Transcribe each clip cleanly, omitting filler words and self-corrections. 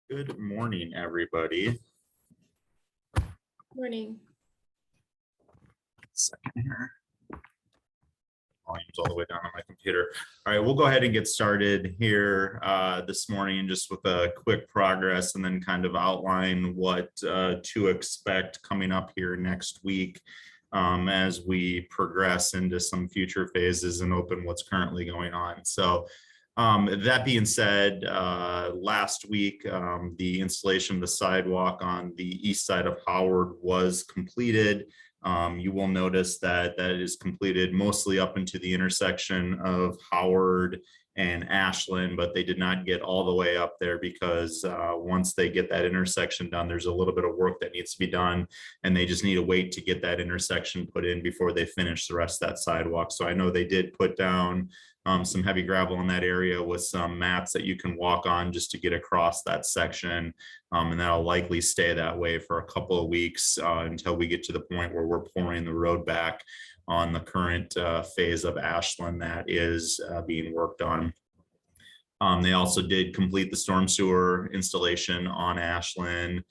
Good morning, everybody. Morning. Second here. Volume's all the way down on my computer. All right, we'll go ahead and get started here this morning just with a quick progress and then kind of outline what to expect coming up here next week as we progress into some future phases and open what's currently going on. So that being said, last week, the installation of the sidewalk on the east side of Howard was completed. You will notice that that is completed mostly up into the intersection of Howard and Ashland, but they did not get all the way up there because once they get that intersection done, there's a little bit of work that needs to be done, and they just need to wait to get that intersection put in before they finish the rest of that sidewalk. So I know they did put down some heavy gravel in that area with some mats that you can walk on just to get across that section. And that'll likely stay that way for a couple of weeks until we get to the point where we're pouring the road back on the current phase of Ashland that is being worked on. They also did complete the storm sewer installation on Ashland.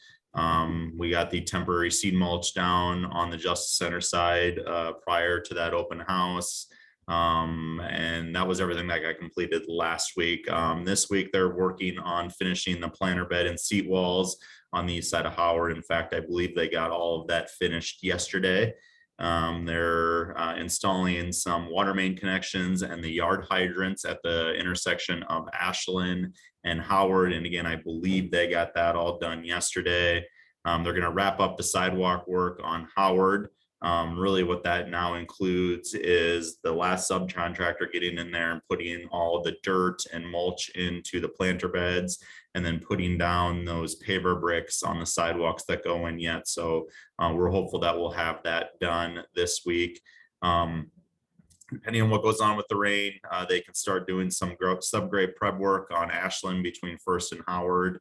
We got the temporary seed mulch down on the Justice Center side prior to that open house. And that was everything that got completed last week. This week, they're working on finishing the planter bed and seat walls on the east side of Howard. In fact, I believe they got all of that finished yesterday. They're installing some water main connections and the yard hydrants at the intersection of Ashland and Howard. And again, I believe they got that all done yesterday. They're going to wrap up the sidewalk work on Howard. Really what that now includes is the last subcontractor getting in there and putting all the dirt and mulch into the planter beds and then putting down those paver bricks on the sidewalks that go in yet. So we're hopeful that we'll have that done this week. Depending on what goes on with the rain, they can start doing some subgrade prep work on Ashland between First and Howard.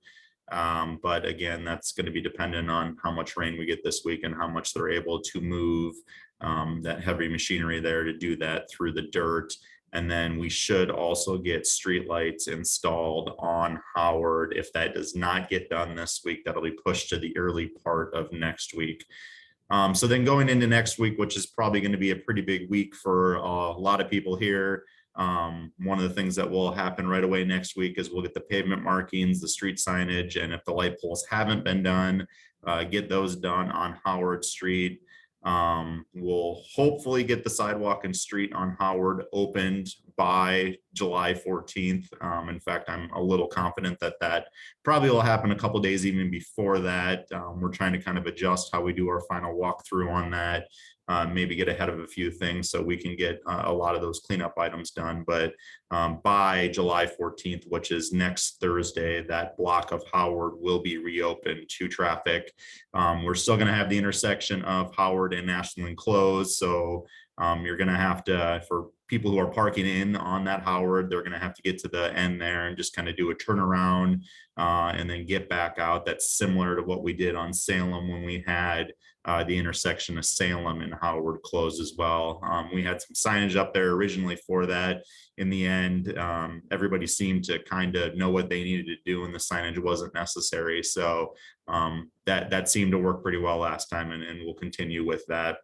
But again, that's going to be dependent on how much rain we get this week and how much they're able to move that heavy machinery there to do that through the dirt. And then we should also get street lights installed on Howard. If that does not get done this week, that'll be pushed to the early part of next week. So then going into next week, which is probably going to be a pretty big week for a lot of people here. One of the things that will happen right away next week is we'll get the pavement markings, the street signage, and if the light poles haven't been done, get those done on Howard Street. We'll hopefully get the sidewalk and street on Howard opened by July 14th. In fact, I'm a little confident that that probably will happen a couple days even before that. We're trying to kind of adjust how we do our final walkthrough on that. Maybe get ahead of a few things so we can get a lot of those cleanup items done. But by July 14th, which is next Thursday, that block of Howard will be reopened to traffic. We're still going to have the intersection of Howard and Ashland closed. So you're going to have to, for people who are parking in on that Howard, they're going to have to get to the end there and just kind of do a turnaround and then get back out. That's similar to what we did on Salem when we had the intersection of Salem and Howard closed as well. We had some signage up there originally for that. In the end, everybody seemed to kind of know what they needed to do and the signage wasn't necessary. So that seemed to work pretty well last time, and we'll continue with that.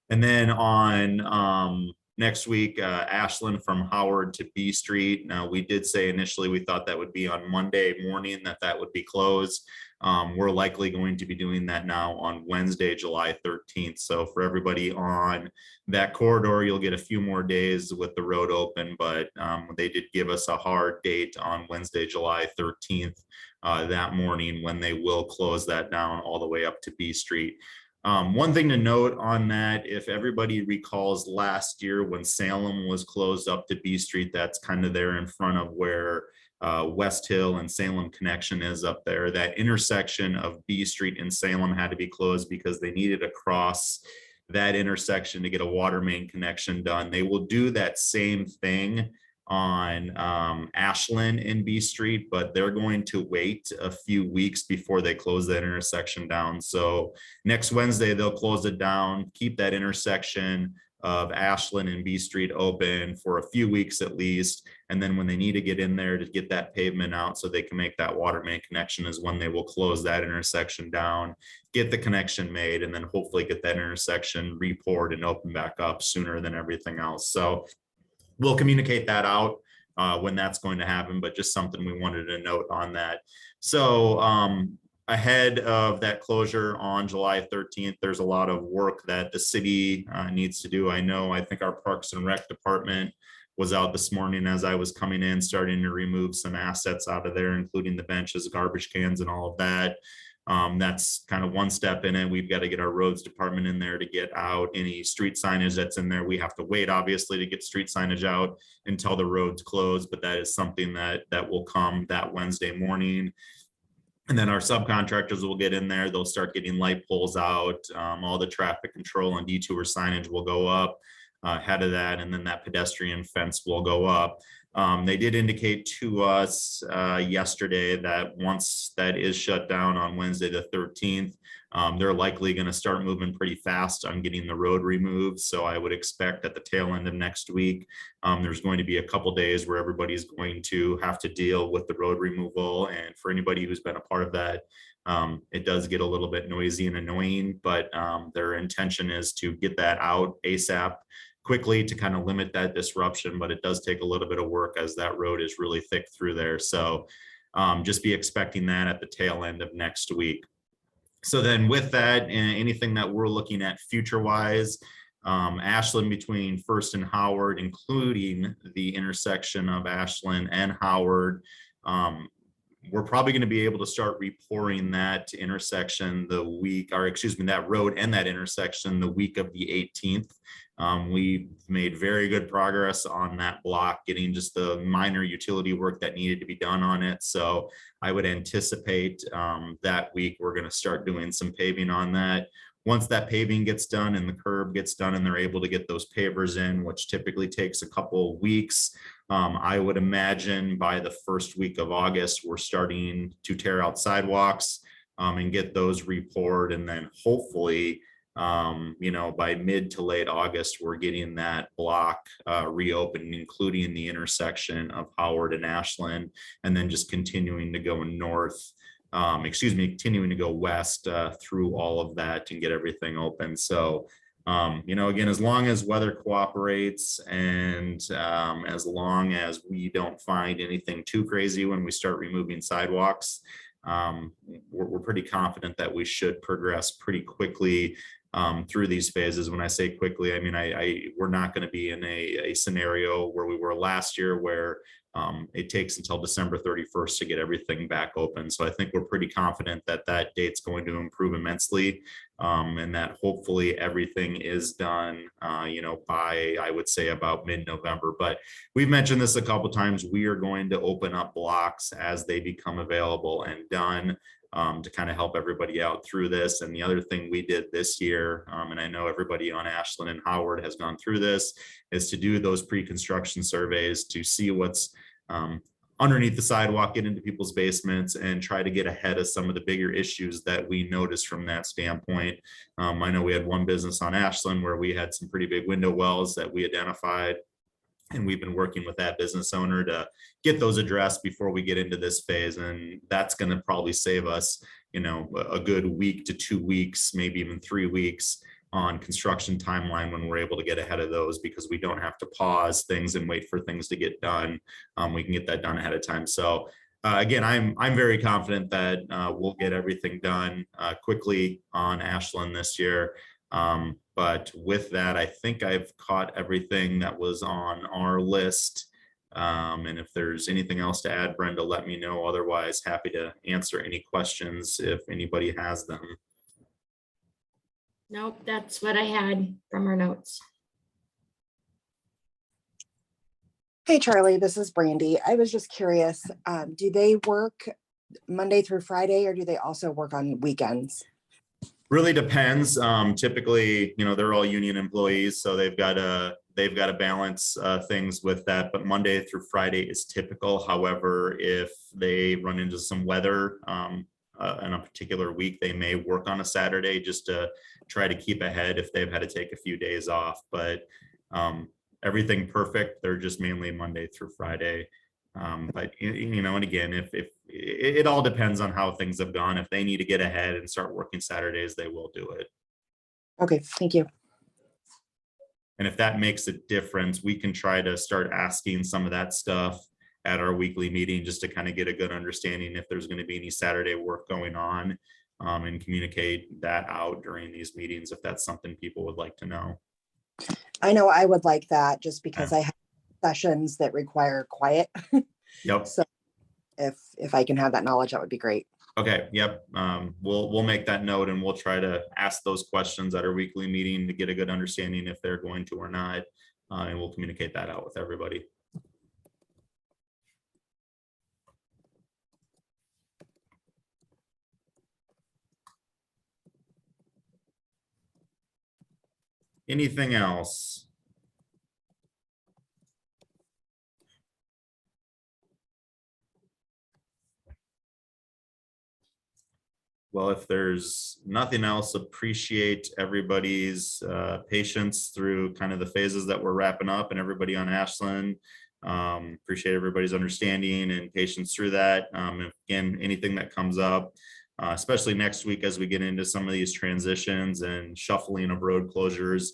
And then on next week, Ashland from Howard to B Street. Now, we did say initially we thought that would be on Monday morning, that would be closed. We're likely going to be doing that now on Wednesday, July 13th. So for everybody on that corridor, you'll get a few more days with the road open, but they did give us a hard date on Wednesday, July 13th that morning when they will close that down all the way up to B Street. One thing to note on that, if everybody recalls last year when Salem was closed up to B Street, that's kind of there in front of where West Hill and Salem connection is up there. That intersection of B Street and Salem had to be closed because they needed to cross that intersection to get a water main connection done. They will do that same thing on Ashland and B Street, but they're going to wait a few weeks before they close that intersection down. So next Wednesday, they'll close it down, keep that intersection of Ashland and B Street open for a few weeks at least. And then when they need to get in there to get that pavement out so they can make that water main connection is when they will close that intersection down, get the connection made, and then hopefully get that intersection re-poured and open back up sooner than everything else. So we'll communicate that out when that's going to happen, but just something we wanted to note on that. So ahead of that closure on July 13th, there's a lot of work that the city needs to do. I think our Parks and Rec department was out this morning as I was coming in, starting to remove some assets out of there, including the benches, garbage cans, and all of that. That's kind of one step in it. We've got to get our roads department in there to get out any street signage that's in there. We have to wait, obviously, to get street signage out until the roads close, but that is something that will come that Wednesday morning. And then our subcontractors will get in there. They'll start getting light poles out. All the traffic control and detour signage will go up ahead of that. And then that pedestrian fence will go up. They did indicate to us yesterday that once that is shut down on Wednesday the 13th, they're likely going to start moving pretty fast on getting the road removed. So I would expect at the tail end of next week, there's going to be a couple days where everybody's going to have to deal with the road removal. And for anybody who's been a part of that, it does get a little bit noisy and annoying, but their intention is to get that out ASAP quickly to kind of limit that disruption, but it does take a little bit of work as that road is really thick through there. So just be expecting that at the tail end of next week. So then with that, anything that we're looking at future wise, Ashland between First and Howard, including the intersection of Ashland and Howard, we're probably going to be able to start re-pouring that intersection that road and that intersection the week of the 18th. We've made very good progress on that block, getting just the minor utility work that needed to be done on it. So I would anticipate that week we're going to start doing some paving on that. Once that paving gets done and the curb gets done and they're able to get those pavers in, which typically takes a couple of weeks, I would imagine by the first week of August, we're starting to tear out sidewalks and get those re-poured. And then hopefully, by mid to late August, we're getting that block reopened, including the intersection of Howard and Ashland, and then just continuing to go continuing to go west through all of that and get everything open. So, again, as long as weather cooperates and as long as we don't find anything too crazy when we start removing sidewalks, we're pretty confident that we should progress pretty quickly through these phases. When I say quickly, I mean, we're not going to be in a scenario where we were last year where it takes until December 31st to get everything back open. So I think we're pretty confident that that date's going to improve immensely and that hopefully everything is done, by, I would say, about mid-November. But we've mentioned this a couple times. We are going to open up blocks as they become available and done to kind of help everybody out through this. And the other thing we did this year, and I know everybody on Ashland and Howard has gone through this, is to do those pre-construction surveys to see what's underneath the sidewalk, get into people's basements and try to get ahead of some of the bigger issues that we noticed from that standpoint. I know we had one business on Ashland where we had some pretty big window wells that we identified, and we've been working with that business owner to get those addressed before we get into this phase. And that's going to probably save us, a good week to 2 weeks, maybe even 3 weeks on construction timeline when we're able to get ahead of those, because we don't have to pause things and wait for things to get done. We can get that done ahead of time. So again, I'm very confident that we'll get everything done quickly on Ashland this year. But with that, I think I've caught everything that was on our list. And if there's anything else to add, Brenda, let me know. Otherwise, happy to answer any questions if anybody has them. Nope, that's what I had from our notes. Hey, Charlie, this is Brandy. I was just curious, do they work Monday through Friday, or do they also work on weekends? Really depends. Typically, they're all union employees, so they've got to balance things with that. But Monday through Friday is typical. However, if they run into some weather in a particular week, they may work on a Saturday just to try to keep ahead if they've had to take a few days off. But everything perfect, they're just mainly Monday through Friday. But you know, and again, if it all depends on how things have gone. If they need to get ahead and start working Saturdays, they will do it. Okay, thank you. And if that makes a difference, we can try to start asking some of that stuff at our weekly meeting just to kind of get a good understanding if there's going to be any Saturday work going on, and communicate that out during these meetings if that's something people would like to know. I know I would like that just because I have sessions that require quiet. Yep. So if I can have that knowledge, that would be great. Okay. Yep. We'll make that note and we'll try to ask those questions at our weekly meeting to get a good understanding if they're going to or not. And we'll communicate that out with everybody. Anything else? Well, if there's nothing else, appreciate everybody's patience through kind of the phases that we're wrapping up and everybody on Ashland. Appreciate everybody's understanding and patience through that. Again, anything that comes up, especially next week as we get into some of these transitions and shuffling of road closures,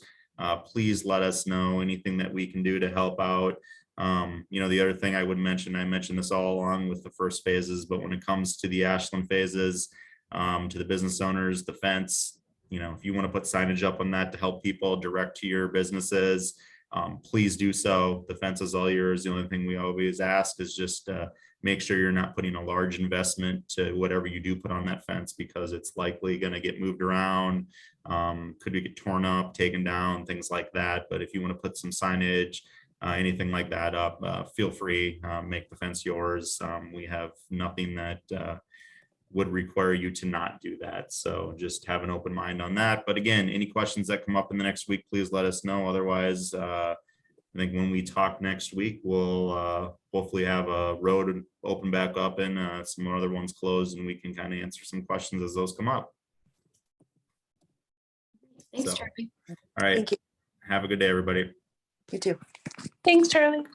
please let us know anything that we can do to help out. You know, the other thing I would mention, I mentioned this all along with the first phases, but when it comes to the Ashland phases, to the business owners, the fence, you know, if you want to put signage up on that to help people direct to your businesses, please do so. The fence is all yours. The only thing we always ask is just make sure you're not putting a large investment to whatever you do put on that fence, because it's likely going to get moved around, could get torn up, taken down, things like that. But if you want to put some signage, anything like that up, feel free, make the fence yours. We have nothing that would require you to not do that. So just have an open mind on that. But again, any questions that come up in the next week, please let us know. Otherwise, I think when we talk next week, we'll hopefully have a road open back up and some other ones closed, and we can kind of answer some questions as those come up. Thanks, So, Charlie. all right. Thank you. Have a good day, everybody. You too. Thanks, Charlie.